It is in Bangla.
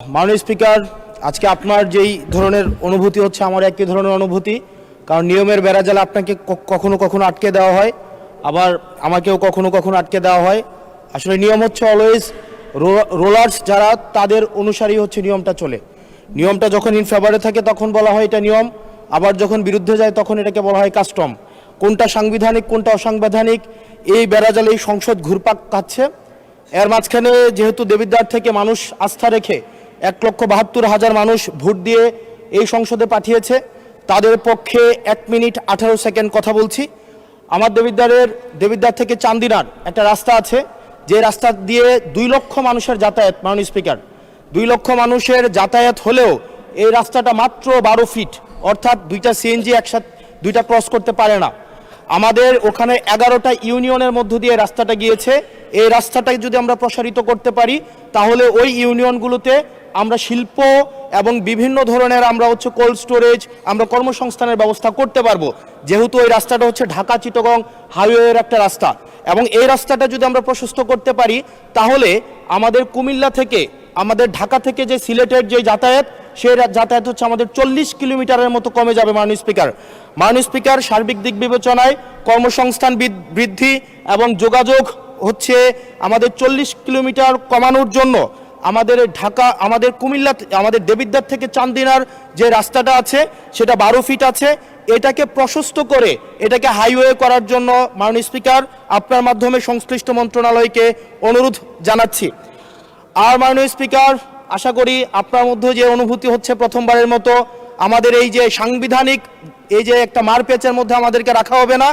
माननीय स्पीकर आज के आपनार जेई धरनेर अनुभूति होच्छे आमार एकई धरनेर अनुभूति कारण नियमेर बेड़ाजाले आपनाके कखनो कखनो आटके देওয়া হয় আবার আমাকেও কখনো কখনো আটকে দেওয়া হয়। আসলে নিয়ম হচ্ছে অলওয়েজ রোলার্স যারা তাদের অনুসারী হচ্ছে নিয়মটা চলে। নিয়মটা যখন ইন ফেভারে থাকে তখন বলা হয় এটা নিয়ম, আবার যখন বিরুদ্ধে যায় তখন এটাকে বলা হয় কাস্টম। কোনটা সাংবিধানিক কোনটা অসাংবিধানিক এই বেড়াজালে এই সংসদ ঘুরপাক খাচ্ছে। এর মাঝখানে যেহেতু দেবিদ্বার থেকে মানুষ আস্থা রেখে 1,72,000 মানুষ ভোট দিয়ে এই সংসদে পাঠিয়েছে, তাদের পক্ষে 1 মিনিট 18 সেকেন্ড কথা বলছি। আমার দেবিদ্বার থেকে চান্দিনার একটা রাস্তা আছে, যে রাস্তা দিয়ে 2 লক্ষ মানুষের যাতায়াত। মাননীয় স্পিকার, 2 লক্ষ মানুষের যাতায়াত হলেও এই রাস্তাটা মাত্র 12 ফিট, অর্থাৎ 2টা সিএনজি একসাথে 2টা ক্রস করতে পারে না। আমাদের ওখানে 11টা ইউনিয়নের মধ্য দিয়ে রাস্তাটা গিয়েছে। এই রাস্তাটাকে যদি আমরা প্রসারিত করতে পারি তাহলে ওই ইউনিয়নগুলোতে আমরা শিল্প এবং বিভিন্ন ধরনের আমরা হচ্ছে কোল্ড স্টোরেজ আমরা কর্মসংস্থানের ব্যবস্থা করতে পারবো, যেহেতু ওই রাস্তাটা হচ্ছে ঢাকা চিটাগং হাইওয়ের একটা রাস্তা। এবং এই রাস্তাটা যদি আমরা প্রশস্ত করতে পারি তাহলে আমাদের কুমিল্লা থেকে আমাদের ঢাকা থেকে যে সিলেটের যে যাতায়াত সেই যাতায়াত হচ্ছে আমাদের 40 কিলোমিটারের মতো কমে যাবে। মাননীয় স্পিকার সার্বিক দিক বিবেচনায় কর্মসংস্থান বৃদ্ধি এবং যোগাযোগ হচ্ছে আমাদের 40 কিলোমিটার কমানোর জন্য আমাদের ঢাকা আমাদের কুমিল্লা আমাদের দেবিদ্বার থেকে চান্দিনার যে রাস্তাটা আছে সেটা 12 ফিট আছে, এটাকে প্রশস্ত করে এটাকে হাইওয়ে করার জন্য মাননীয় স্পিকার আপনার মাধ্যমে সংশ্লিষ্ট মন্ত্রণালয়কে অনুরোধ জানাচ্ছি। আর মাননীয় স্পিকার আশা করি আপনার মধ্যে যে অনুভূতি হচ্ছে প্রথমবারের মতো আমাদের এই যে সাংবিধানিক এই যে একটা মারপ্যাচের মধ্যে আমাদেরকে রাখা হবে না।